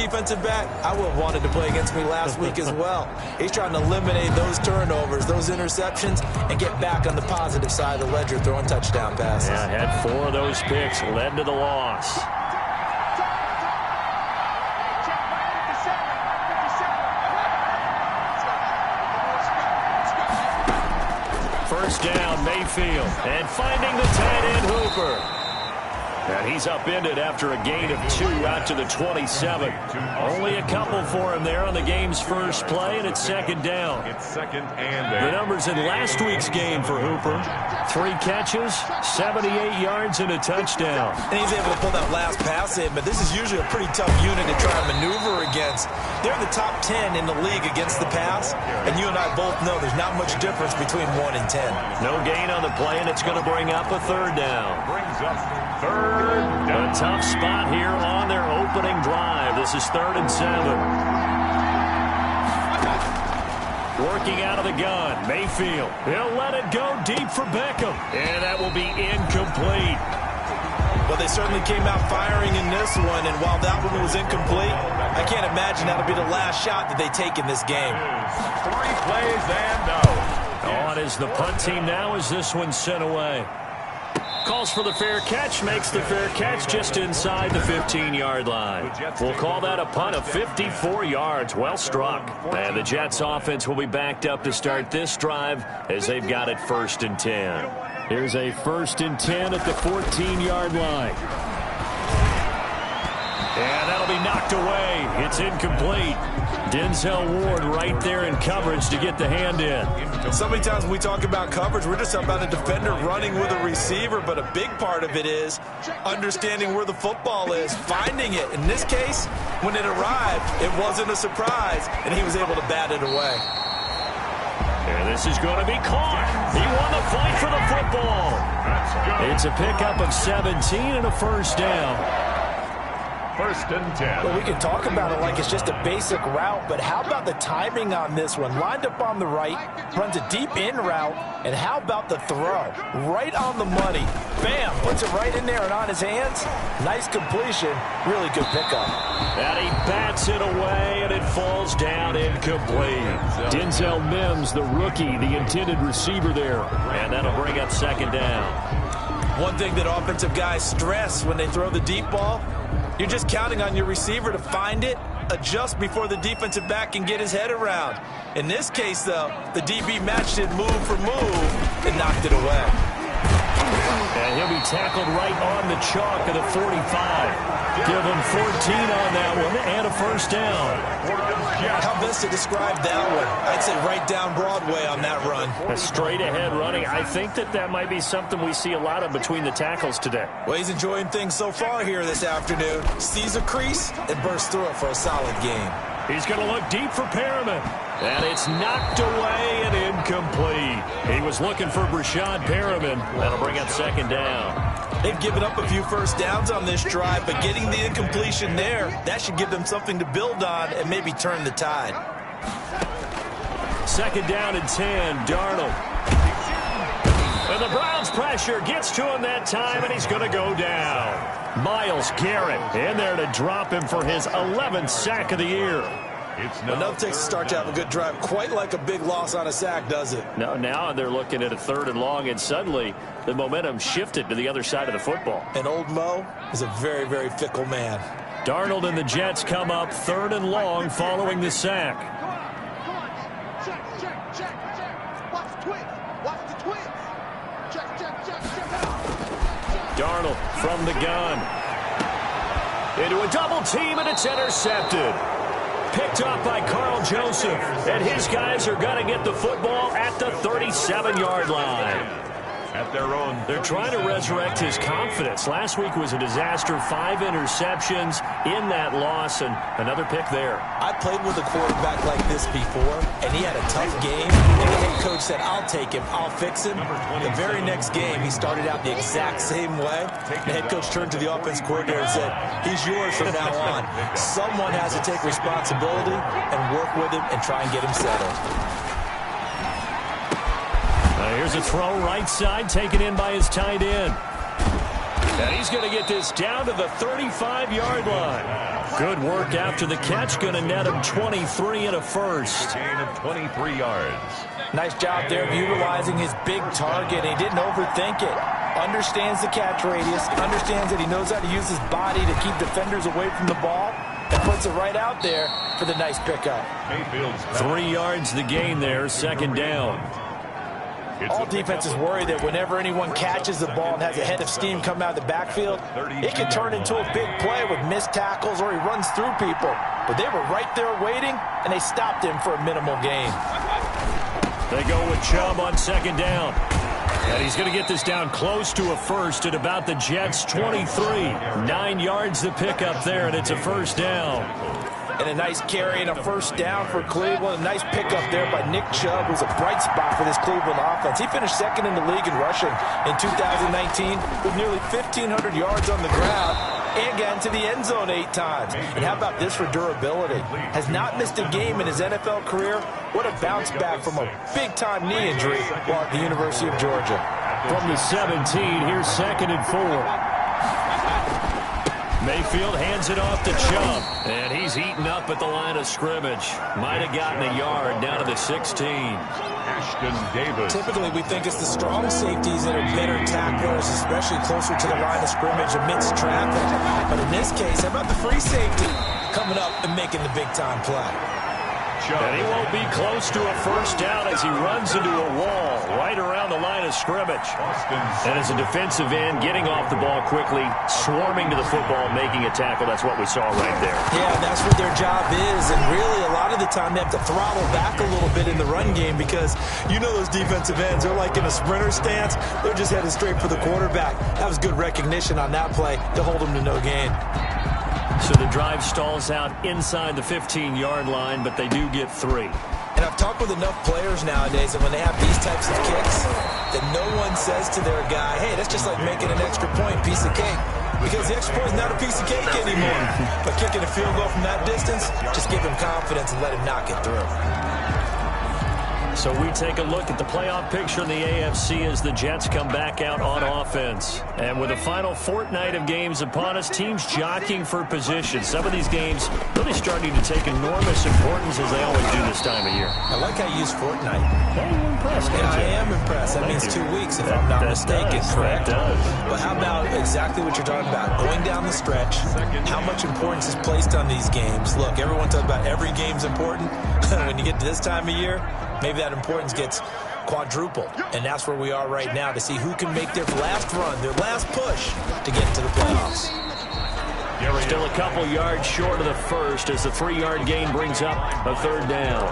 defensive back, I would have wanted to play against me last week as well. He's trying to eliminate those turnovers, those interceptions, and get back on the positive side of the ledger throwing touchdown passes. Yeah, had 4 of those picks, led to the loss. First down, Mayfield, and finding the tight end Hooper. And he's upended after a gain of 2 out to the 27. Only a couple for him there on the game's first play, and it's second down. The numbers in last week's game for Hooper: 3 catches, 78 yards, and a touchdown. And he's able to pull that last pass in, but this is usually a pretty tough unit to try and maneuver against. They're in the top 10 in the league against the pass, and you and I both know there's not much difference between 1 and 10. No gain on the play, and it's going to bring up a third down. Brings up third down. A tough spot here on their opening drive. This is 3rd and 7. Working out of the gun, Mayfield. He'll let it go deep for Beckham. And that will be incomplete. Well, they certainly came out firing in this one, and while that one was incomplete, I can't imagine that'll be the last shot that they take in this game. 3 plays and no. On is the punt team now as this one's sent away. Calls for the fair catch, makes the fair catch just inside the 15-yard line. We'll call that a punt of 54 yards. Well struck. And the Jets offense will be backed up to start this drive as they've got it 1st and 10. Here's a 1st and 10 at the 14-yard line. And that'll be knocked away. It's incomplete. Denzel Ward right there in coverage to get the hand in. So many times when we talk about coverage, we're just talking about a defender running with a receiver, but a big part of it is understanding where the football is, finding it. In this case, when it arrived, it wasn't a surprise, and he was able to bat it away. And this is going to be caught. He won the fight for the football. It's a pickup of 17 and a first down. 1st and 10. Well, we can talk about it like it's just a basic route, but how about the timing on this one? Lined up on the right, runs a deep in route, and how about the throw? Right on the money. Bam! Puts it right in there and on his hands. Nice completion. Really good pickup. And he bats it away, and it falls down incomplete. Denzel Mims, the rookie, the intended receiver there. And that'll bring up 2nd down. One thing that offensive guys stress when they throw the deep ball, you're just counting on your receiver to find it, adjust before the defensive back can get his head around. In this case, though, the DB matched it move for move and knocked it away. And he'll be tackled right on the chalk of the 45. Give him 14 on that one and a first down. How best to describe that one? I'd say right down Broadway on that run. A straight ahead running. I think that might be something we see a lot of between the tackles today. Well, he's enjoying things so far here this afternoon. Sees a crease and bursts through it for a solid game. He's going to look deep for Perriman. And it's knocked away and incomplete. He was looking for Brashad Perriman. That'll bring up 2nd down. They've given up a few first downs on this drive, but getting the incompletion there, that should give them something to build on and maybe turn the tide. 2nd down and 10, Darnold. And the Browns pressure gets to him that time, and he's going to go down. Myles Garrett in there to drop him for his 11th sack of the year. Another Texas start to have a good drive, quite like a big loss on a sack, does it? No, now they're looking at a 3rd and long, and suddenly the momentum shifted to the other side of the football. And old Mo is a very, very fickle man. Darnold and the Jets come up 3rd and long following the sack. Darnold from the gun. Into a double team, and it's intercepted. Picked up by Carl Joseph, and his guys are going to get the football at the 37-yard line. At their own. They're trying to resurrect his confidence. Last week was a disaster, 5 interceptions in that loss, and another pick there. I played with a quarterback like this before, and he had a tough game, and the head coach said, I'll take him, I'll fix him. The very next game, he started out the exact same way. The head coach turned to the offense coordinator and said, he's yours from now on. Someone has to take responsibility and work with him and try and get him settled. Here's a throw right side, taken in by his tight end. And he's going to get this down to the 35-yard line. Good work after the catch. Going to net him 23 and a first. Gain of 23 yards. Nice job there of utilizing his big target. He didn't overthink it. Understands the catch radius. Understands that he knows how to use his body to keep defenders away from the ball. And puts it right out there for the nice pickup. Mayfield's 3 yards the gain there. Second down. All defenses worry that whenever anyone catches the ball and has a head of steam come out of the backfield, it can turn into a big play with missed tackles or he runs through people. But they were right there waiting, and they stopped him for a minimal gain. They go with Chubb on second down. And he's going to get this down close to a first at about the Jets' 23. 9 yards to pick up there, and it's a first down. And a nice carry and a first down for Cleveland. A nice pickup there by Nick Chubb, who's a bright spot for this Cleveland offense. He finished second in the league in rushing in 2019 with nearly 1,500 yards on the ground and got into the end zone 8 times. And how about this for durability? Has not missed a game in his NFL career. What a bounce back from a big-time knee injury while at the University of Georgia. From the 17, here's 2nd and 4. Mayfield hands it off to Chubb, and he's eaten up at the line of scrimmage. Might have gotten a yard down to the 16. Ashton Davis. Typically, we think it's the strong safeties that are better tacklers, especially closer to the line of scrimmage amidst traffic. But in this case, how about the free safety coming up and making the big-time play? And he won't be close to a first down as he runs into a wall right around the line of scrimmage. And as a defensive end, getting off the ball quickly, swarming to the football, making a tackle. That's what we saw right there. Yeah, that's what their job is. And really, a lot of the time, they have to throttle back a little bit in the run game because you know those defensive ends, they're like in a sprinter stance. They're just headed straight for the quarterback. That was good recognition on that play to hold them to no gain. So the drive stalls out inside the 15-yard line, but they do get 3. And I've talked with enough players nowadays that when they have these types of kicks, that no one says to their guy, hey, that's just like making an extra point, piece of cake. Because the extra point is not a piece of cake anymore. But kicking a field goal from that distance, just give him confidence and let him knock it through. So we take a look at the playoff picture in the AFC as the Jets come back out on offense. And with the final fortnight of games upon us, teams jockeying for position. Some of these games really starting to take enormous importance as they always do this time of year. I like how you use fortnight. Well, you're impressed, Yeah, I am impressed. That means 2 weeks, if I'm not mistaken, correct? That does. But how about exactly what you're talking about? Going down the stretch, how much importance is placed on these games? Look, everyone talks about every game's important. When you get to this time of year, maybe that importance gets quadrupled. And that's where we are right now to see who can make their last run, their last push to get into the playoffs. Still a couple yards short of the first as the 3-yard gain brings up a third down.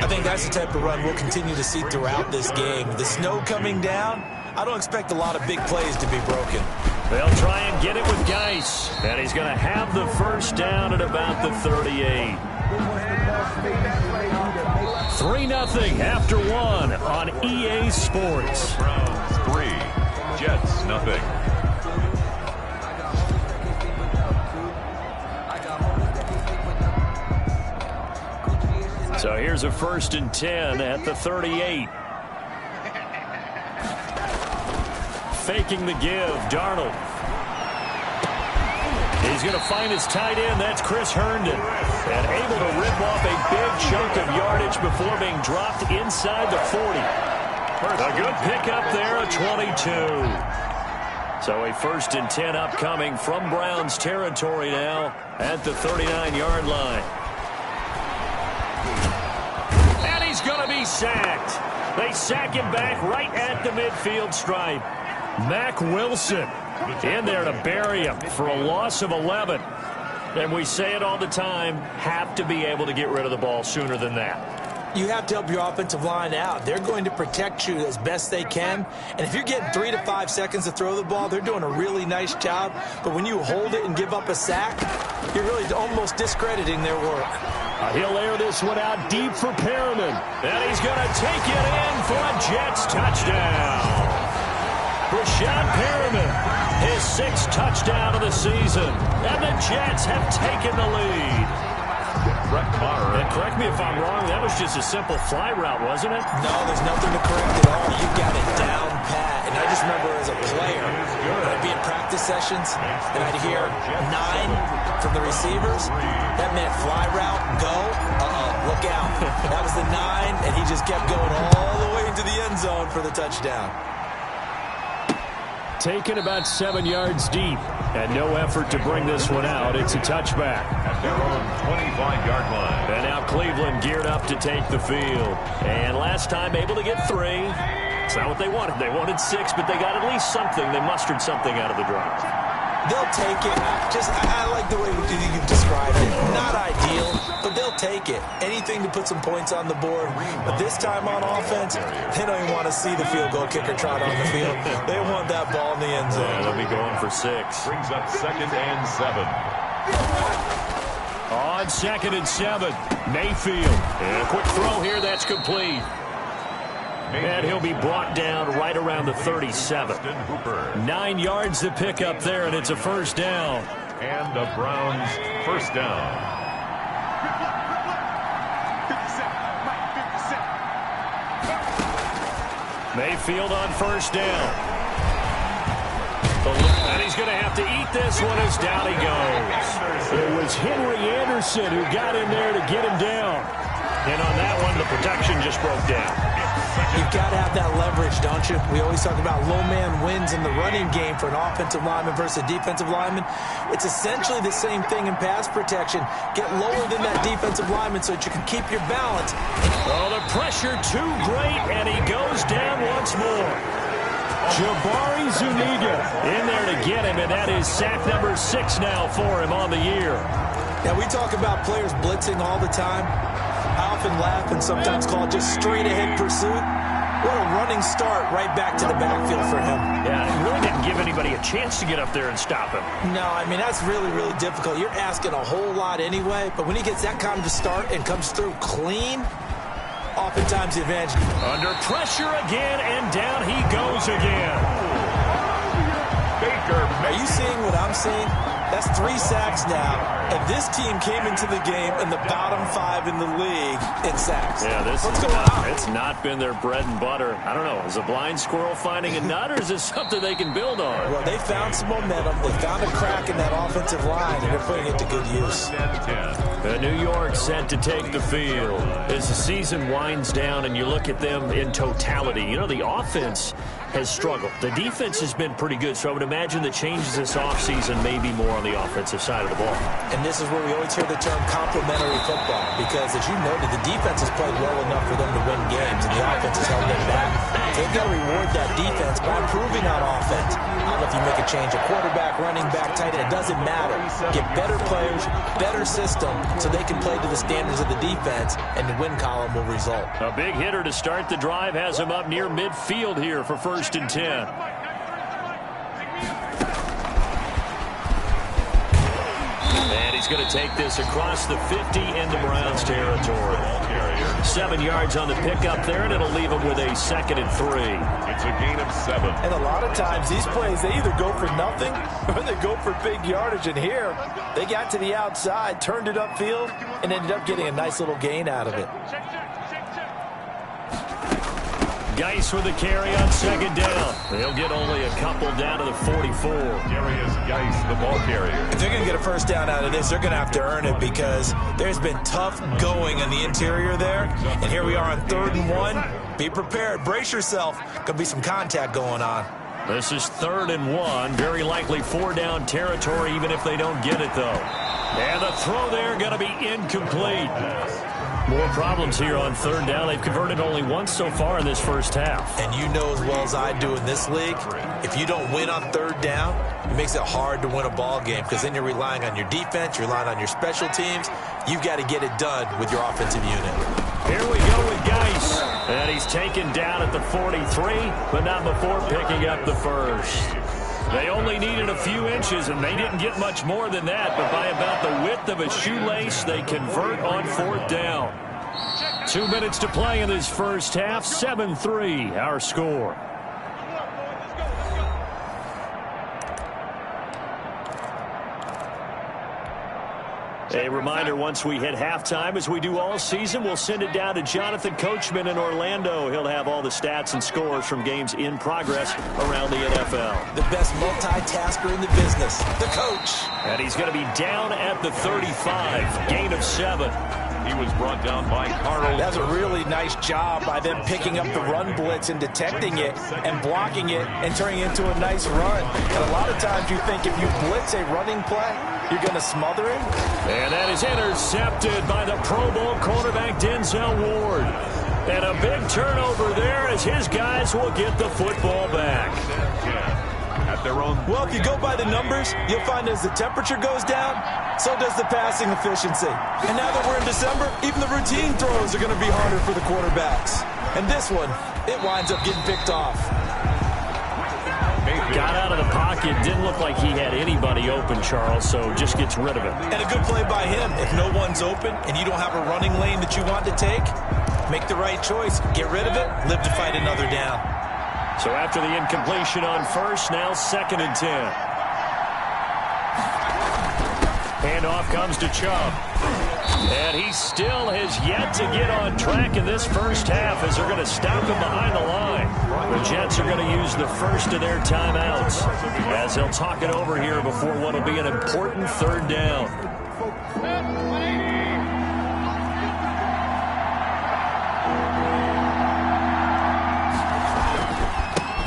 I think that's the type of run we'll continue to see throughout this game. The snow coming down, I don't expect a lot of big plays to be broken. They'll try and get it with Geis. And he's going to have the first down at about the 38. 3-0 after 1 on EA Sports. Browns 3, Jets 0. So here's a 1st and 10 at the 38. Faking the give, Darnold. He's going to find his tight end. That's Chris Herndon. And able to rip off a big chunk of yardage before being dropped inside the 40. A good pickup there, a 22. So a 1st and 10 upcoming from Browns territory now at the 39-yard line. And he's going to be sacked. They sack him back right at the midfield stripe. Mack Wilson in there to bury him for a loss of 11. And we say it all the time, have to be able to get rid of the ball sooner than that. You have to help your offensive line out. They're going to protect you as best they can. And if you're getting 3 to 5 seconds to throw the ball, they're doing a really nice job. But when you hold it and give up a sack, you're really almost discrediting their work. He'll air this one out deep for Perriman. And he's going to take it in for a Jets touchdown. Rashad Perriman, his 6th touchdown of the season. And the Jets have taken the lead. Brett Maher. And correct me if I'm wrong, that was just a simple fly route, wasn't it? No, there's nothing to correct at all. You got it down pat. And I just remember as a player, when I'd be in practice sessions, and I'd hear 9 from the receivers. That meant fly route, go. Look out. That was the 9, and he just kept going all the way into the end zone for the touchdown. Taken about 7 yards deep, and no effort to bring this one out. It's a touchback. At their own 25-yard line. And now Cleveland geared up to take the field. And last time able to get 3. It's not what they wanted. They wanted 6, but they got at least something. They mustered something out of the drive. They'll take it. I like the way you described it. Not ideal, but they'll take it. Anything to put some points on the board. But this time on offense, they don't even want to see the field goal kicker trot on the field. They want that ball in the end zone. Yeah, they'll be going for 6. Brings up 2nd and 7. On 2nd and 7, Mayfield. And a quick throw here, that's complete. And he'll be brought down right around the 37. 9 yards to pick up there, and it's a first down. And the Browns first down. Mayfield on first down. And he's going to have to eat this one as down he goes. It was Henry Anderson who got in there to get him down. And on that one, the protection just broke down. You've got to have that leverage, don't you? We always talk about low man wins in the running game for an offensive lineman versus a defensive lineman. It's essentially the same thing in pass protection. Get lower than that defensive lineman so that you can keep your balance. Oh, the pressure too great, and he goes down once more. Jabari Zuniga in there to get him, and that is sack number 6 now for him on the year. Now, we talk about players blitzing all the time. I often laugh and sometimes call it just straight-ahead pursuit. What a running start right back to the backfield for him. Yeah, he really didn't give anybody a chance to get up there and stop him. No, I mean, that's really, really difficult. You're asking a whole lot anyway, but when he gets that kind of a start and comes through clean, oftentimes the advantage. Under pressure again, and down he goes again. Baker. Are you seeing what I'm seeing? That's 3 sacks now, and this team came into the game in the bottom 5 in the league in sacks. Yeah, What's going on? It's not been their bread and butter. I don't know. Is a blind squirrel finding a nut, or is this something they can build on? Well, they found some momentum. They found a crack in that offensive line, and they're putting it to good use. New York set to take the field. As the season winds down and you look at them in totality, you know, the offense has struggled. The defense has been pretty good, so I would imagine the changes this offseason may be more on the offensive side of the ball. And this is where we always hear the term complementary football, because as you noted, the defense has played well enough for them to win games, and the offense has held them back. They've got to reward that defense by improving on offense. I don't know if you make a change, a quarterback, running back, tight end, it doesn't matter. Get better players, better system, so they can play to the standards of the defense, and the win column will result. A big hitter to start the drive has him up near midfield here for 1st and 10. And he's going to take this across the 50 into Browns territory. 7 yards on the pickup there, and it'll leave him with a 2nd and 3. It's a gain of 7. And a lot of times these plays, they either go for nothing or they go for big yardage. And here, they got to the outside, turned it upfield, and ended up getting a nice little gain out of it. Geis with a carry on 2nd down. They'll get only a couple down to the 44. Darius Geis, the ball carrier. If they're going to get a first down out of this, they're going to have to earn it, because there's been tough going in the interior there. And here we are on 3rd and 1. Be prepared. Brace yourself. Going to be some contact going on. This is 3rd and 1. Very likely 4-down territory, even if they don't get it, though. And the throw there going to be incomplete. More problems here on 3rd down. They've converted only once so far in this first half. And you know as well as I do in this league, if you don't win on 3rd down, it makes it hard to win a ball game, because then you're relying on your defense, you're relying on your special teams. You've got to get it done with your offensive unit. Here we go with Geis. And he's taken down at the 43, but not before picking up the first. They only needed a few inches, and they didn't get much more than that, but by about the width of a shoelace, they convert on 4th down. 2 minutes to play in this first half. 7-3, our score. A reminder, once we hit halftime, as we do all season, we'll send it down to Jonathan Coachman in Orlando. He'll have all the stats and scores from games in progress around the NFL. The best multitasker in the business, the coach. And he's going to be down at the 35, gain of 7. He was brought down by Carl. That's a really nice job by them picking up the run blitz and detecting it and blocking it and turning it into a nice run. And a lot of times you think if you blitz a running play, you're going to smother it. And that is intercepted by the Pro Bowl cornerback Denzel Ward. And a big turnover there as his guys will get the football back. At their own. Well, if you go by the numbers, you'll find as the temperature goes down, so does the passing efficiency. And now that we're in December, even the routine throws are going to be harder for the quarterbacks. And this one, it winds up getting picked off. Got out of the pocket, didn't look like he had anybody open, Charles, so just gets rid of it. And a good play by him. If no one's open and you don't have a running lane that you want to take, make the right choice. Get rid of it, live to fight another down. So after the incompletion on first, now 2nd and 10. Handoff comes to Chubb. And he still has yet to get on track in this first half as they're going to stop him behind the line. The Jets are going to use the first of their timeouts as they'll talk it over here before what will be an important 3rd down.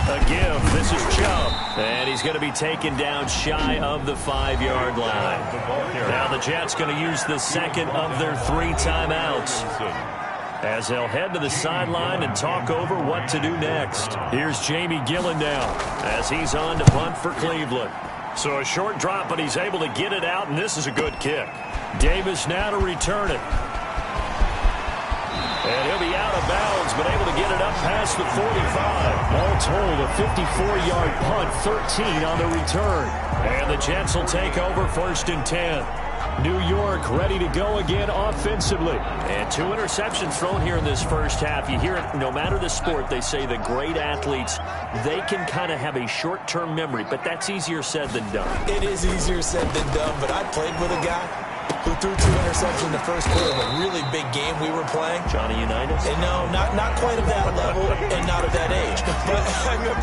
A give. This is Chubb. And he's going to be taken down shy of the 5-yard line. Now the Jets going to use the 2nd of their 3 timeouts as they'll head to the sideline and talk over what to do next. Here's Jamie Gillen now as he's on to punt for Cleveland. So a short drop, but he's able to get it out, and this is a good kick. Davis now to return it. And he'll be out of bounds, but able to get it up past the 45. All told, a 54-yard punt, 13 on the return. And the Jets will take over 1st and 10. New York ready to go again offensively. And 2 interceptions thrown here in this first half. You hear it, no matter the sport, they say the great athletes, they can kind of have a short-term memory, but that's easier said than done. It is easier said than done, but I played with a guy who threw 2 interceptions in the first quarter of a really big game we were playing. Johnny Unitas? And no, not quite of that level and not of that age. But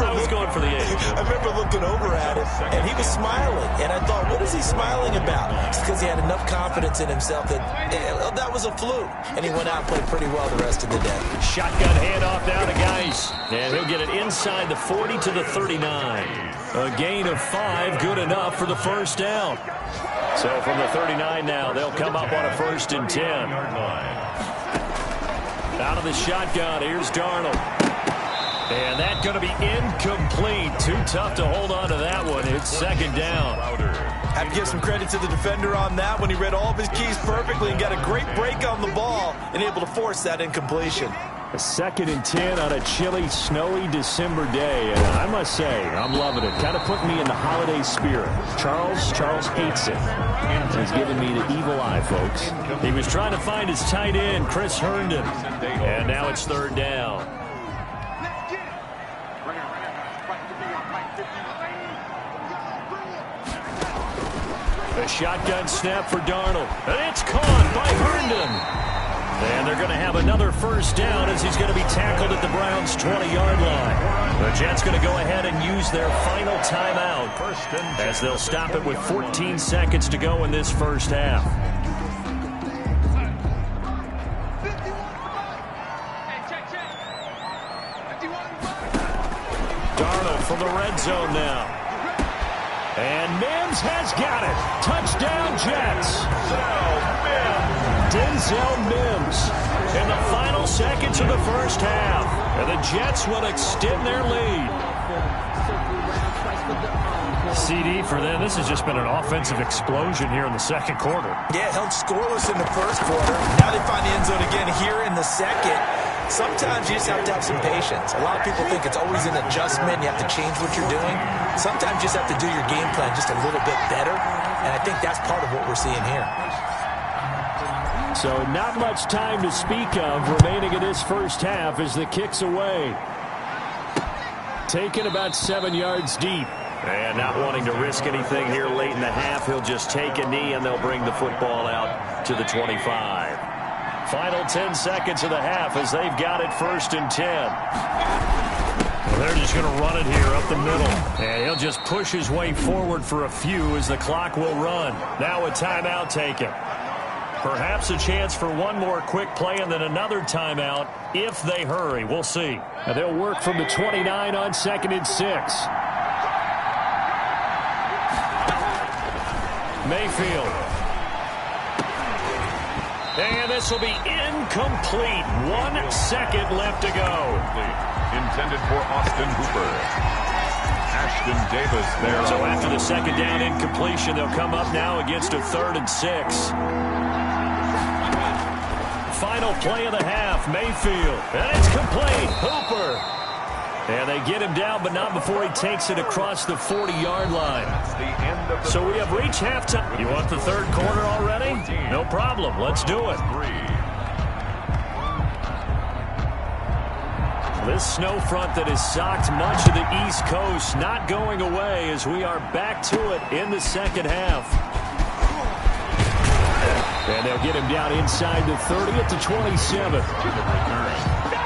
I was going for the age. I remember looking over at him, and he was smiling. And I thought, what is he smiling about? It's because he had enough confidence in himself that that was a fluke. And he went out and played pretty well the rest of the day. Shotgun handoff now to Geis. And he'll get it inside the 40 to the 39. A gain of 5, good enough for the first down. So from the 39 now, they'll come up on a 1st and 10. Out of the shotgun, here's Darnold. And that's going to be incomplete. Too tough to hold on to that one. It's 2nd down. Have to give some credit to the defender on that when he read all of his keys perfectly and got a great break on the ball and able to force that incompletion. A 2nd and 10 on a chilly, snowy December day. And I must say, I'm loving it. Kind of putting me in the holiday spirit. Charles hates it. He's giving me the evil eye, folks. He was trying to find his tight end, Chris Herndon. And now it's 3rd down. A shotgun snap for Darnold. And it's caught by Herndon. And they're going to have another first down as he's going to be tackled at the Browns' 20-yard line. The Jets going to go ahead and use their final timeout as they'll stop it with 14 seconds to go in this first half. Darnold from the red zone now. And Mims has got it. Touchdown, Jets. Denzel Mims in the final seconds of the first half. And the Jets will extend their lead. CD for them. This has just been an offensive explosion here in the 2nd quarter. Yeah, held scoreless in the first quarter. Now they find the end zone again here in the 2nd. Sometimes you just have to have some patience. A lot of people think it's always an adjustment. You have to change what you're doing. Sometimes you just have to do your game plan just a little bit better. And I think that's part of what we're seeing here. So not much time to speak of remaining in this first half as the kick's away. Taken about 7 yards deep. And not wanting to risk anything here late in the half, he'll just take a knee, and they'll bring the football out to the 25. Final 10 seconds of the half as they've got it 1st and 10. Well, they're just going to run it here up the middle. And he'll just push his way forward for a few as the clock will run. Now a timeout taken. Perhaps a chance for one more quick play and then another timeout if they hurry. We'll see. Now they'll work from the 29 on 2nd and 6. Mayfield. And this will be incomplete. 1 second left to go. Intended for Austin Hooper. Ashton Davis there. So after the 2nd down incompletion, they'll come up now against a 3rd and 6. Final play of the half, Mayfield. And it's complete. Hooper. And they get him down, but not before he takes it across the 40-yard line. So we have reached halftime. You want the 3rd quarter already? No problem. Let's do it. This snow front that has socked much of the East Coast not going away as we are back to it in the 2nd half. And they'll get him down inside the 30 at the 27.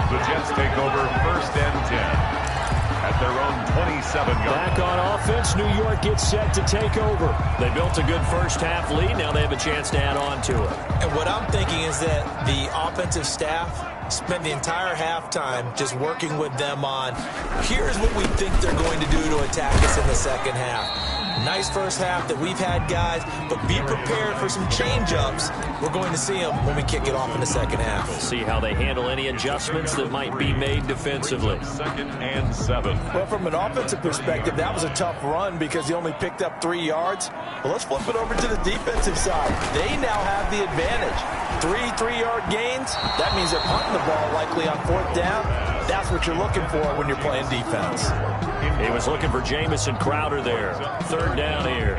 The Jets take over 1st and 10 at their own 27-yard. Back on offense, New York gets set to take over. They built a good first half lead. Now they have a chance to add on to it. And what I'm thinking is that the offensive staff spent the entire halftime just working with them on, here's what we think they're going to do to attack us in the 2nd half. Nice first half that we've had, guys, but be prepared for some change-ups. We're going to see them when we kick it off in the 2nd half. We'll see how they handle any adjustments that might be made defensively. 2nd and 7. Well, from an offensive perspective, that was a tough run because he only picked up 3 yards. But let's flip it over to the defensive side. They now have the advantage. 3-3-yard gains. That means they're punting the ball likely on 4th down. That's what you're looking for when you're playing defense. He was looking for Jamison Crowder there. 3rd down here.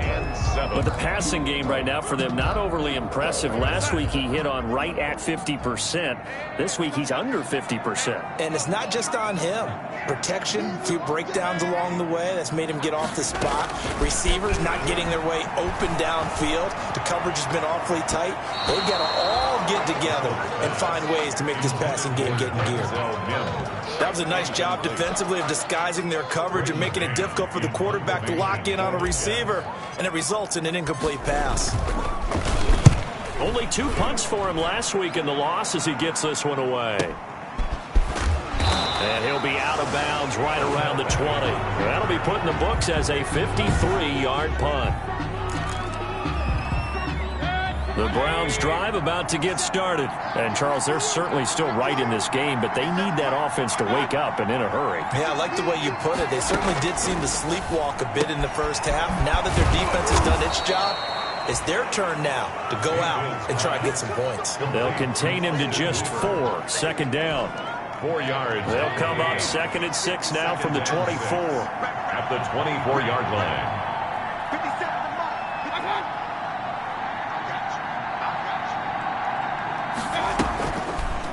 But the passing game right now for them, not overly impressive. Last week he hit on right at 50%. This week he's under 50%. And it's not just on him. Protection, a few breakdowns along the way. That's made him get off the spot. Receivers not getting their way open downfield. The coverage has been awfully tight. They've got to all get together and find ways to make this passing game get in gear. That was a nice job defensively of disguising their coverage and making it difficult for the quarterback to lock in on a receiver, and it results in an incomplete pass. Only 2 punts for him last week in the loss as he gets this one away. And he'll be out of bounds right around the 20. That'll be put in the books as a 53-yard punt. The Browns drive about to get started. And, Charles, they're certainly still right in this game, but they need that offense to wake up and in a hurry. Yeah, I like the way you put it. They certainly did seem to sleepwalk a bit in the first half. Now that their defense has done its job, it's their turn now to go out and try to get some points. They'll contain him to just 4. 2nd down. 4 yards. They'll come up 2nd and 6 now from the 24. At the 24-yard line.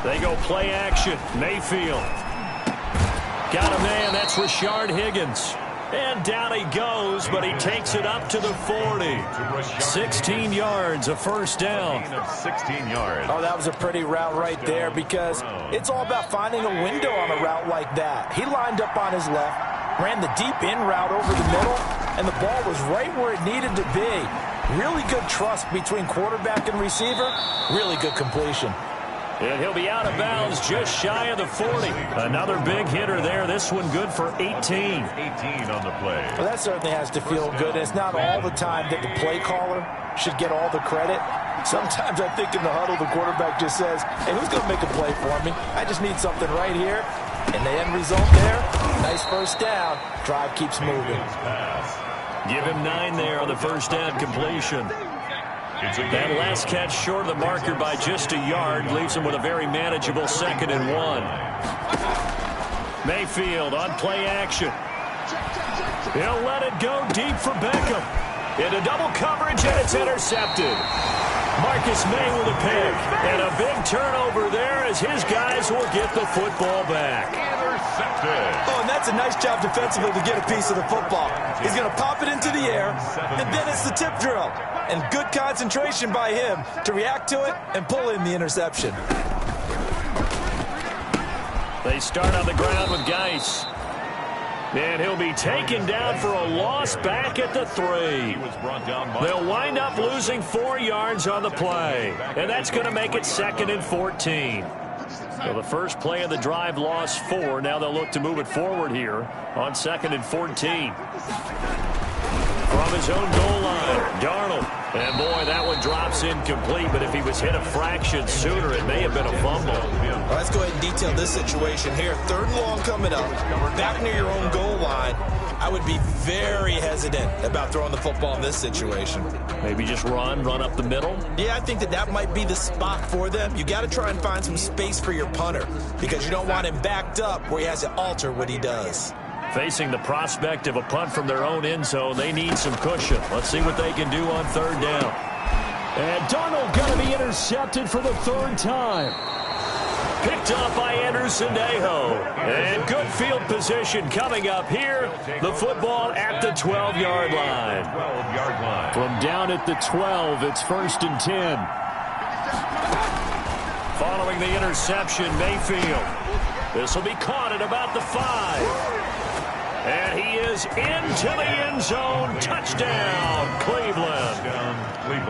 They go play action. Mayfield. Got a man. That's Rashard Higgins. And down he goes, but he takes it up to the 40. 16 yards, a 1st down. 16 yards. Oh, that was a pretty route right there because it's all about finding a window on a route like that. He lined up on his left, ran the deep in route over the middle, and the ball was right where it needed to be. Really good trust between quarterback and receiver. Really good completion. And he'll be out of bounds just shy of the 40. Another big hitter there. This one good for 18. 18 on the play. Well, that certainly has to feel good. It's not all the time that the play caller should get all the credit. Sometimes I think in the huddle, the quarterback just says, hey, who's going to make a play for me? I just need something right here. And the end result there, nice 1st down. Drive keeps moving. Give him 9 there on the 1st down completion. That last catch short of the marker by just a yard leaves him with a very manageable 2nd and 1. Mayfield on play action. He'll let it go deep for Beckham. Into double coverage, and it's intercepted. Marcus May with a pick. And a big turnover there as his guys will get the football back. intercepted. Oh, and that's a nice job defensively to get a piece of the football. He's going to pop it into the air, and then it's the tip drill. And good concentration by him to react to it and pull in the interception. They start on the ground with Geis. And he'll be taken down for a loss back at the 3. They'll wind up losing 4 yards on the play. And that's going to make it 2nd and 14. So the first play of the drive lost 4. Now they'll look to move it forward here on 2nd and 14. From his own goal line, Darnold. And boy, that one drops incomplete, but if he was hit a fraction sooner, it may have been a fumble. Well, let's go ahead and detail this situation here. 3rd and long coming up, back near your own goal line. I would be very hesitant about throwing the football in this situation. Maybe just run up the middle? Yeah, I think that might be the spot for them. You got to try and find some space for your punter because you don't want him backed up where he has to alter what he does. Facing the prospect of a punt from their own end zone, they need some cushion. Let's see what they can do on 3rd down. And Darnold going to be intercepted for the 3rd time. Picked up by Andrew Sendejo. And good field position coming up here. The football at the 12-yard line. From down at the 12, it's 1st and 10. Following the interception, Mayfield. This will be caught at about the 5. And he is into the end zone. Touchdown, Cleveland.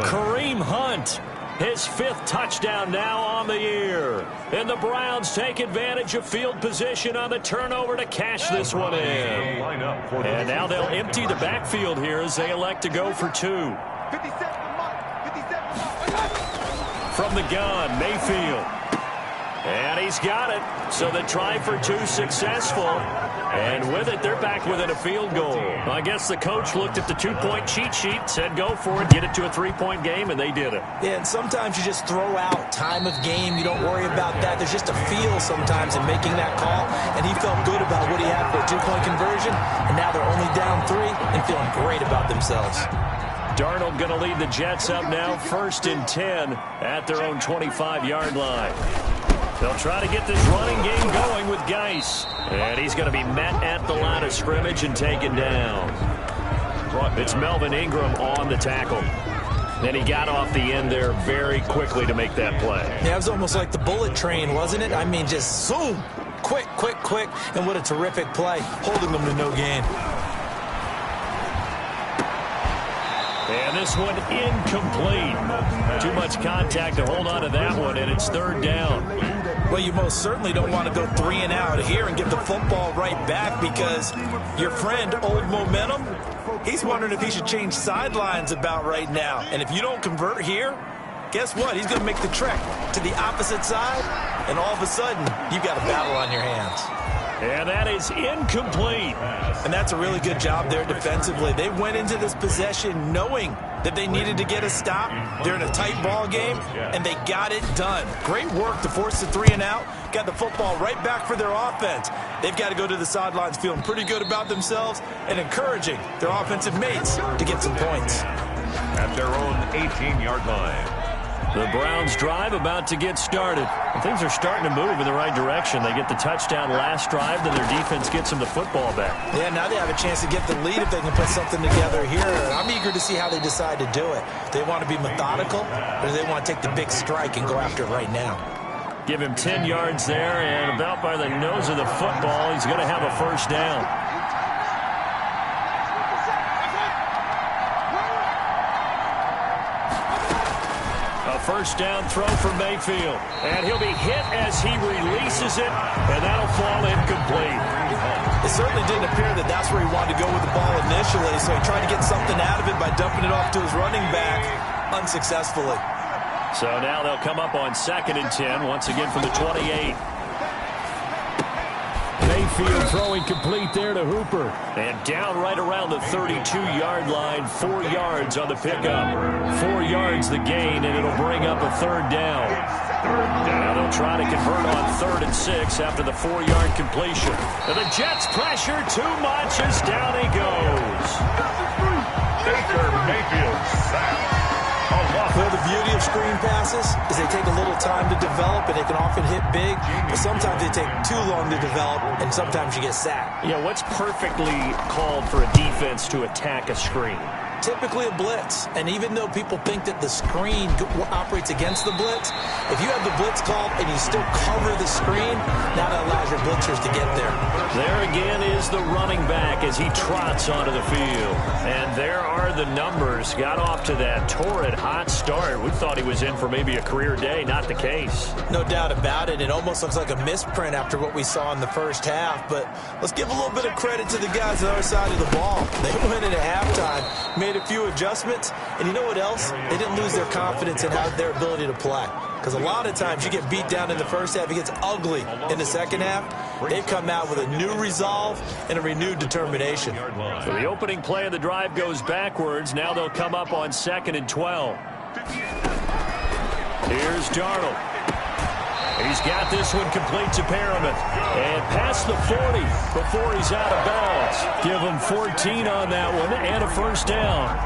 Kareem Hunt, his 5th touchdown now on the year. And the Browns take advantage of field position on the turnover to cash this one in. And now they'll empty the backfield here as they elect to go for 2. From the gun, Mayfield. And he's got it. So the try for 2 successful. And with it, they're back within a field goal. I guess the coach looked at the 2-point cheat sheet, said go for it, get it to a 3-point game, and they did it. Yeah, and sometimes you just throw out time of game. You don't worry about that. There's just a feel sometimes in making that call. And he felt good about what he had for a 2-point conversion. And now they're only down 3 and feeling great about themselves. Darnold going to lead the Jets up now, 1st and 10 at their own 25-yard line. They'll try to get this running game going with Geis. And he's going to be met at the line of scrimmage and taken down. It's Melvin Ingram on the tackle. Then he got off the end there very quickly to make that play. Yeah, it was almost like the bullet train, wasn't it? I mean, just zoom. Quick. And what a terrific play, holding them to no gain. And this one incomplete. Too much contact to hold on to that one, and it's 3rd down. Well, you most certainly don't want to go 3 and out here and give the football right back because your friend, Old Momentum, he's wondering if he should change sidelines about right now. And if you don't convert here, guess what? He's going to make the trek to the opposite side, and all of a sudden, you've got a battle on your hands. And that is incomplete. And that's a really good job there defensively. They went into this possession knowing that they needed to get a stop. They're in a tight ball game, and they got it done. Great work to force the 3 and out. Got the football right back for their offense. They've got to go to the sidelines feeling pretty good about themselves and encouraging their offensive mates to get some points. At their own 18-yard line. The Browns drive about to get started. Things are starting to move in the right direction. They get the touchdown last drive, then their defense gets them the football back. Yeah, now they have a chance to get the lead if they can put something together here. I'm eager to see how they decide to do it. Do they want to be methodical, or do they want to take the big strike and go after it right now? Give him 10 yards there, and about by the nose of the football, he's going to have a 1st down. A 1st down throw for Mayfield. And he'll be hit as he releases it, and that'll fall incomplete. It certainly didn't appear that that's where he wanted to go with the ball initially, so he tried to get something out of it by dumping it off to his running back unsuccessfully. So now they'll come up on 2nd and 10, once again from the 28. Mayfield throwing complete there to Hooper. And down right around the 32-yard line, 4 yards on the pickup. 4 yards the gain, and it'll bring up a 3rd down. Now they'll try to convert on 3rd and 6 after the 4-yard completion. And the Jets pressure too much as down he goes. Baker Mayfield sacked. Well, the beauty of screen passes is they take a little time to develop, and they can often hit big, but sometimes they take too long to develop, and sometimes you get sacked. Yeah, what's perfectly called for a defense to attack a screen? Typically a blitz, and even though people think that the screen operates against the blitz, if you have the blitz called and you still cover the screen, now that allows your blitzers to get there. There again is the running back as he trots onto the field. And there are the numbers. Got off to that torrid hot start. We thought he was in for maybe a career day. Not the case. No doubt about it. It almost looks like a misprint after what we saw in the first half, but let's give a little bit of credit to the guys on the other side of the ball. They went in at halftime, made a few adjustments, and you know what else? They didn't lose their confidence in their ability to play. Because a lot of times you get beat down in the first half, it gets ugly in the second half. They've come out with a new resolve and a renewed determination. So the opening play of the drive goes backwards. Now they'll come up on 2nd and 12. Here's Darnold. He's got this one complete to Perriman. And past the 40 before he's out of bounds. Give him 14 on that one and a first down.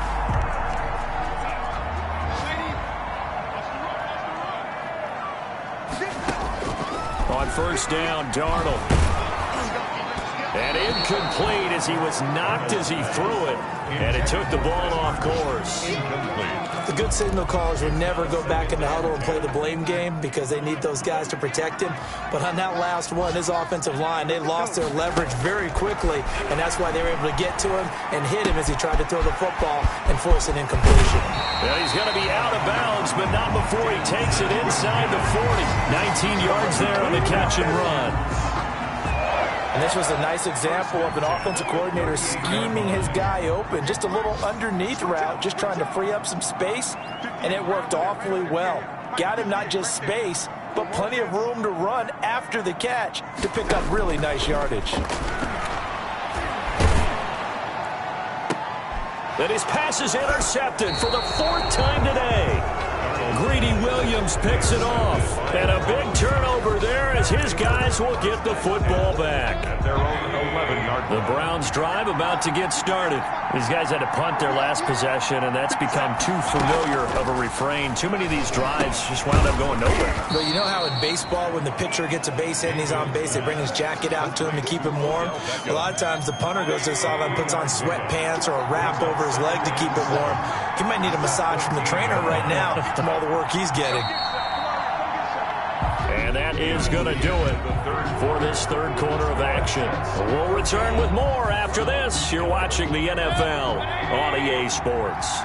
On first down, Darnold. And incomplete as he was knocked as he threw it. And it took the ball off course. The good signal callers would never go back in the huddle and play the blame game because they need those guys to protect him. But on that last one, his offensive line, they lost their leverage very quickly, and that's why they were able to get to him and hit him as he tried to throw the football and force an incompletion. Well, he's going to be out of bounds, but not before he takes it inside the 40. 19 yards there on the catch and run. And this was a nice example of an offensive coordinator scheming his guy open. Just a little underneath route, just trying to free up some space, and it worked awfully well. Got him not just space, but plenty of room to run after the catch to pick up really nice yardage. Then his pass is intercepted for the 4th time today. Greedy Williams picks it off. And a big turnover there as his guys will get the football back. At their own 11-yard line. The Browns drive about to get started. These guys had to punt their last possession, and that's become too familiar of a refrain. Too many of these drives just wound up going nowhere. But you know how in baseball, when the pitcher gets a base hit and he's on base, they bring his jacket out to him to keep him warm? A lot of times the punter goes to the sideline, puts on sweatpants or a wrap over his leg to keep it warm. He might need a massage from the trainer right now from all the work he's getting. And that is going to do it for this third quarter of action. We'll return with more after this. You're watching the NFL on EA Sports.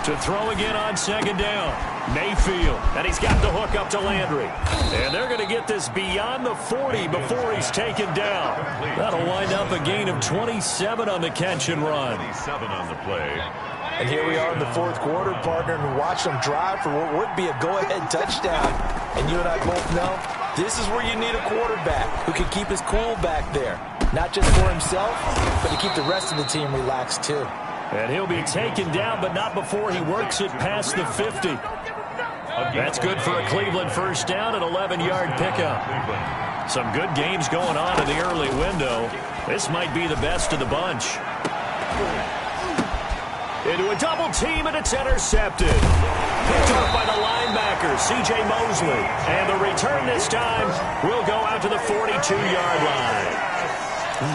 To throw again on 2nd down. Mayfield, and he's got the hook up to Landry. And they're going to get this beyond the 40 before he's taken down. That'll wind up a gain of 27 on the catch and run. 27 on the play. And here we are in the 4th quarter, partner, and watch them drive for what would be a go-ahead touchdown. And you and I both know this is where you need a quarterback who can keep his cool back there. Not just for himself, but to keep the rest of the team relaxed too. And he'll be taken down, but not before he works it past the 50. That's good for a Cleveland first down, an 11-yard pickup. Some good games going on in the early window. This might be the best of the bunch. Into a double team, and it's intercepted. Picked up by the linebacker, C.J. Mosley. And the return this time will go out to the 42-yard line.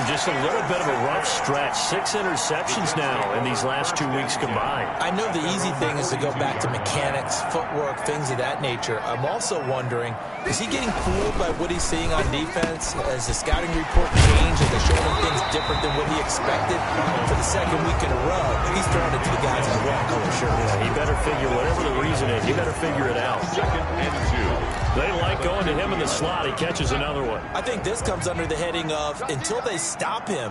Just a little bit of a rough stretch. 6 interceptions now in these last 2 weeks combined. I know the easy thing is to go back to mechanics, footwork, things of that nature. I'm also wondering, is he getting fooled by what he's seeing on defense? Has the scouting report changed? Are they showing him things different than what he expected? For the 2nd week in a row, he's throwing it to the guys in the wrong color shirt. Yeah, he better figure, whatever the reason is, he better figure it out. 2nd and 2. They like going to him in the slot. He catches another one. I think this comes under the heading of, until they stop him,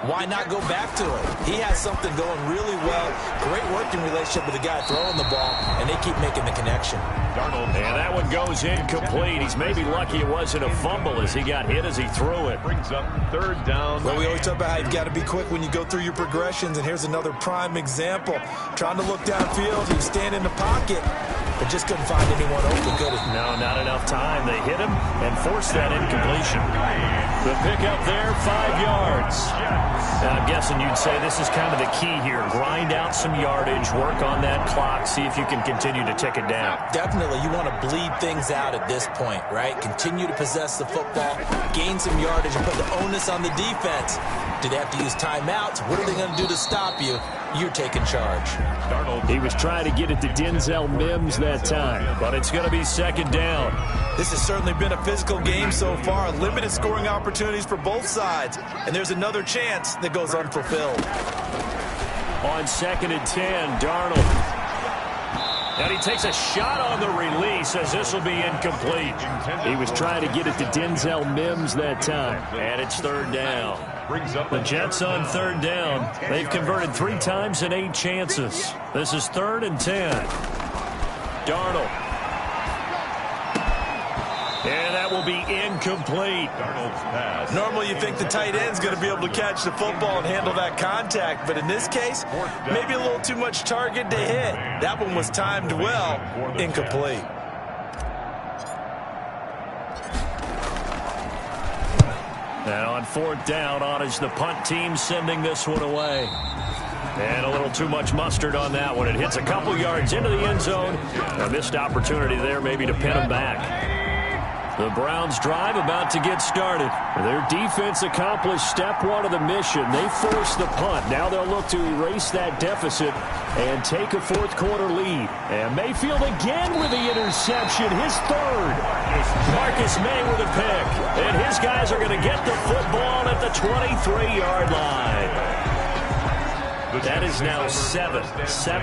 why not go back to it? He has something going really well. Great working relationship with the guy throwing the ball, and they keep making the connection. Darnold. And that one goes incomplete. He's maybe lucky it wasn't a fumble as he got hit as he threw it. Brings up 3rd down. Well, we always talk about how you've got to be quick when you go through your progressions, and here's another prime example. Trying to look downfield, he's standing in the pocket, but just couldn't find anyone open, could he? No, not enough time. They hit him and forced that incompletion. The pickup there, 5 yards. Now, I'm guessing you'd say this is kind of the key here. Grind out some yardage, work on that clock, see if you can continue to tick it down. Definitely, you want to bleed things out at this point, right? Continue to possess the football, gain some yardage, and put the onus on the defense. Do they have to use timeouts? What are they going to do to stop you? You're taking charge. He was trying to get it to Denzel Mims that time. But it's going to be second down. This has certainly been a physical game so far. Limited scoring opportunities for both sides. And there's another chance that goes unfulfilled. On 2nd and 10, Darnold. And he takes a shot on the release as this will be incomplete. He was trying to get it to Denzel Mims that time. And it's 3rd down. The Jets on 3rd down. They've converted 3 times in 8 chances. This is 3rd and 10. Darnold. And that will be incomplete. Normally you think the tight end's going to be able to catch the football and handle that contact, but in this case, maybe a little too much target to hit. That one was timed well, incomplete. And on 4th down, on is the punt team sending this one away. And a little too much mustard on that one. It hits a couple yards into the end zone. A missed opportunity there maybe to pin them back. The Browns drive about to get started. Their defense accomplished step 1 of the mission. They forced the punt. Now they'll look to erase that deficit and take a 4th quarter lead. And Mayfield again with the interception, his 3rd. Marcus May with a pick. And his guys are going to get the football at the 23-yard line. That is now 7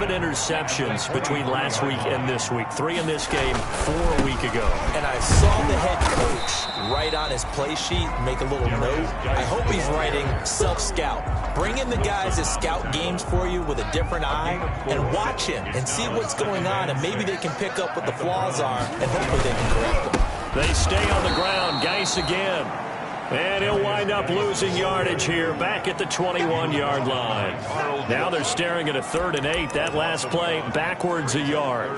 interceptions between last week and this week. 3 in this game, 4 a week ago. And I saw the head coach write on his play sheet, make a little note. I hope he's writing self-scout. Bring in the guys that scout games for you with a different eye and watch him and see what's going on, and maybe they can pick up what the flaws are, and hopefully they can correct them. They stay on the ground. Geis again. And he'll wind up losing yardage here back at the 21-yard line. Now they're staring at a 3rd and 8. That last play backwards a yard.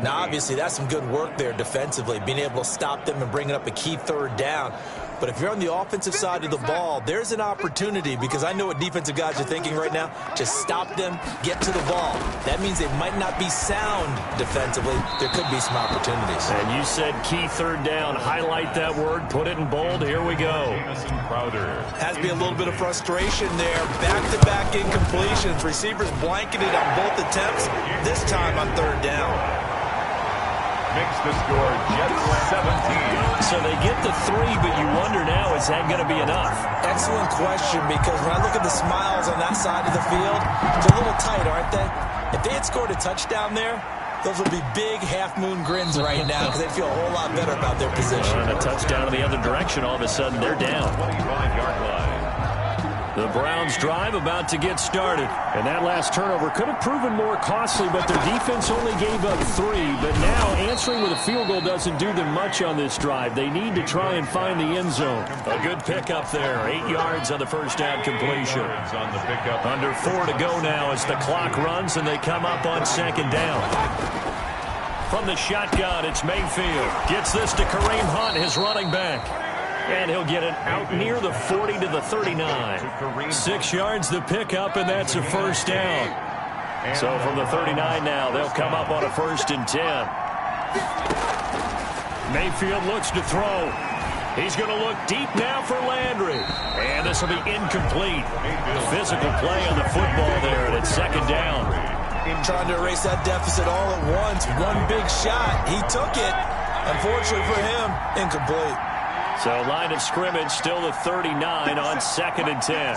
Now, obviously, that's some good work there defensively, being able to stop them and bringing up a key 3rd down. But if you're on the offensive side of the ball, there's an opportunity, because I know what defensive guys are thinking right now. Just stop them, get to the ball. That means they might not be sound defensively. There could be some opportunities. And you said key 3rd down. Highlight that word. Put it in bold. Here we go. Has to be a little bit of frustration there. Back-to-back incompletions. Receivers blanketed on both attempts, this time on 3rd down. Makes the score Jets 17. So they get the 3, but you wonder now, is that going to be enough? Excellent question, because when I look at the smiles on that side of the field, they're a little tight, aren't they? If they had scored a touchdown there, those would be big half-moon grins right now, because they'd feel a whole lot better about their position. And a touchdown in the other direction, all of a sudden they're down. 25-yard line. The Browns drive about to get started. And that last turnover could have proven more costly, but their defense only gave up 3. But now answering with a field goal doesn't do them much on this drive. They need to try and find the end zone. A good pickup there. 8 yards on the first down completion. On the pickup. Under 4 to go now as the clock runs and they come up on 2nd down. From the shotgun, it's Mayfield. Gets this to Kareem Hunt, his running back. And he'll get it out near the 40 to the 39. 6 yards the pickup, and that's a 1st down. So from the 39 now, they'll come up on a 1st and 10. Mayfield looks to throw. He's going to look deep now for Landry. And this will be incomplete. Physical play on the football there, and it's 2nd down. Trying to erase that deficit all at once. One big shot. He took it. Unfortunately for him, incomplete. So line of scrimmage still the 39 on 2nd and 10.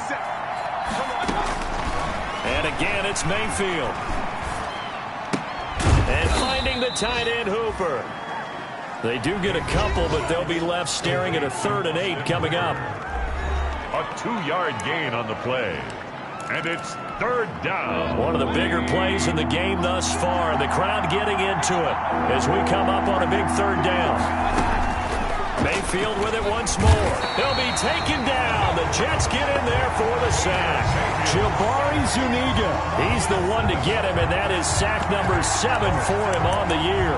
And again, it's Mayfield. And finding the tight end Hooper. They do get a couple, but they'll be left staring at a 3rd and 8 coming up. A 2-yard gain on the play. And it's 3rd down. One of the bigger plays in the game thus far. The crowd getting into it as we come up on a big 3rd down. Mayfield with it once more. He'll be taken down. The Jets get in there for the sack. Jabari Zuniga. He's the one to get him, and that is sack number 7 for him on the year.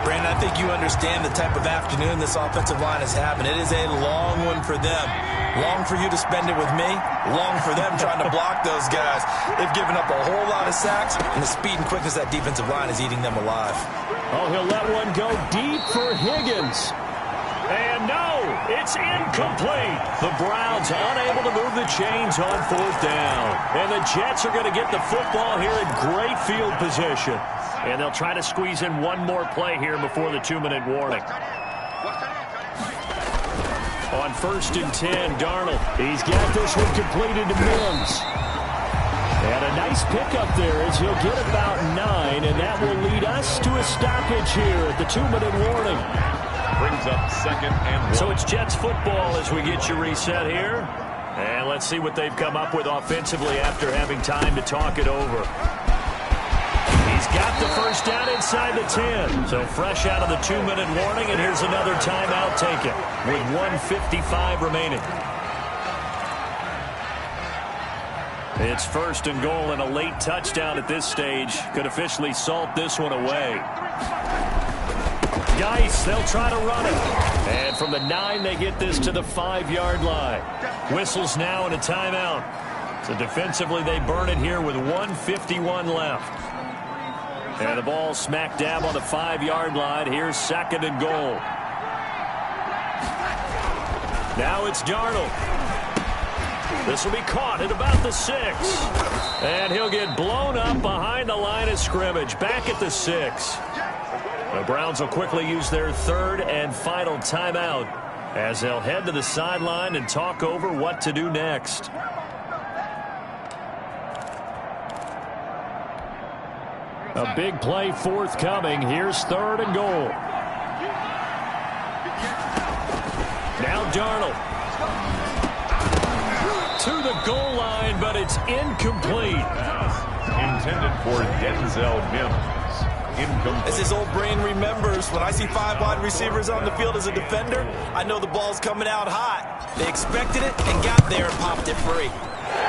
Brandon, I think you understand the type of afternoon this offensive line is having. It is a long one for them. Long for you to spend it with me. Long for them trying to block those guys. They've given up a whole lot of sacks, and the speed and quickness of that defensive line is eating them alive. Oh, he'll let one go deep for Higgins. And no, it's incomplete. The Browns unable to move the chains on 4th down. And the Jets are going to get the football here in great field position. And they'll try to squeeze in one more play here before the 2-minute warning. On 1st and 10, Darnold. He's got this one completed to Mims. And a nice pickup there as he'll get about 9, and that will lead us to a stoppage here at the 2-minute warning. Brings up 2nd and 1. So it's Jets football as we get you reset here. And let's see what they've come up with offensively after having time to talk it over. He's got the first down inside the 10. So fresh out of the 2-minute warning, and here's another timeout taken with 1:55 remaining. It's 1st and goal, and a late touchdown at this stage could officially salt this one away. Geis, they'll try to run it. And from the 9, they get this to the 5-yard line. Whistles now and a timeout. So defensively, they burn it here with 1:51 left. And the ball smack dab on the 5-yard line. Here's 2nd and goal. Now it's Darnold. This will be caught at about the 6. And he'll get blown up behind the line of scrimmage. Back at the 6. The Browns will quickly use their 3rd and final timeout as they'll head to the sideline and talk over what to do next. A big play forthcoming. Here's 3rd and goal. Now Darnold. To the goal line, but it's incomplete. Intended for Denzel Mims. Incomplete. As his old brain remembers, when I see 5 wide receivers on the field as a defender, I know the ball's coming out hot. They expected it and got there and popped it free.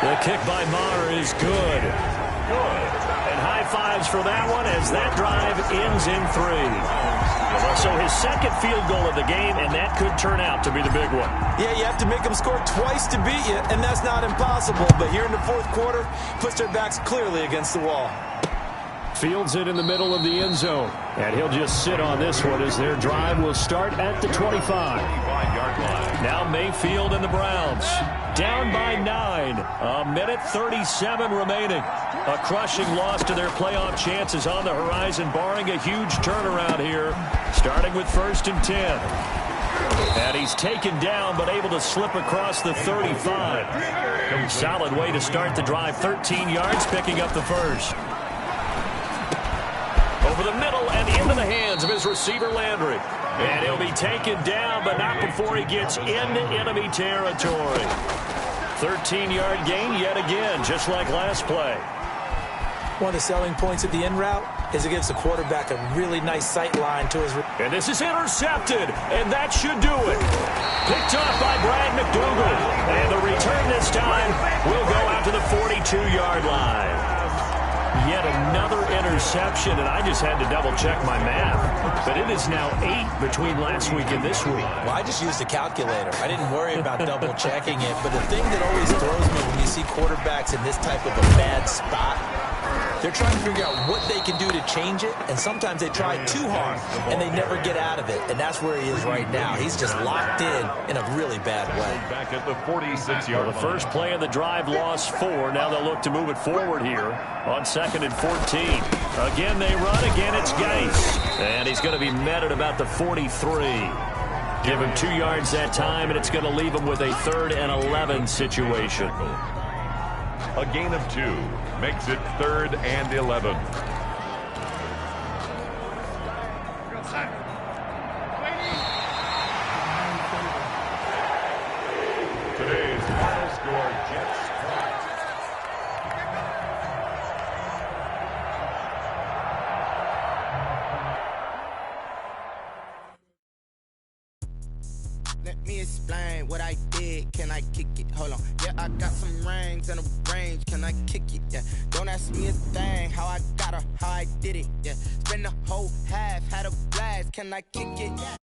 The kick by Maher is good. Good. And high fives for that one as that drive ends in 3. So his 2nd field goal of the game, and that could turn out to be the big one. Yeah, you have to make them score twice to beat you, and that's not impossible. But here in the 4th quarter, puts their backs clearly against the wall. Fields it in the middle of the end zone. And he'll just sit on this one as their drive will start at the 25. Now Mayfield and the Browns down by 9. 1:37 remaining. A crushing loss to their playoff chances on the horizon, barring a huge turnaround here, starting with 1st and 10. And he's taken down, but able to slip across the 35. Solid way to start the drive. 13 yards, picking up the 1st. Over the middle and into the hands of his receiver, Landry. And he'll be taken down, but not before he gets into enemy territory. 13-yard gain yet again, just like last play. One of the selling points of the in route is it gives the quarterback a really nice sight line to his... And this is intercepted, and that should do it. Picked off by Brad McDougal. And the return this time will go out to the 42-yard line. Yet another interception, and I just had to double-check my math. But it is now 8 between last week and this week. Well, I just used a calculator. I didn't worry about double-checking it. But the thing that always throws me when you see quarterbacks in this type of a bad spot, they're trying to figure out what they can do to change it, and sometimes they try too hard, and they never get out of it. And that's where he is right now. He's just locked in a really bad way. Back at the 46-yard The first play of the drive lost 4. Now they'll look to move it forward here on 2nd and 14. Again, they run. Again, it's Geis. And he's going to be met at about the 43. Give him 2 yards that time, and it's going to leave him with a 3rd and 11 situation. A gain of 2 makes it 3rd and 11. Today's final score, Jets. me explain what I did. Can I kick it? Hold on. Yeah, I got some rings and a range. Can I kick it? Yeah. Don't ask me a thing. How I got her, how I did it. Yeah. Spend the whole half, had a blast. Can I kick it?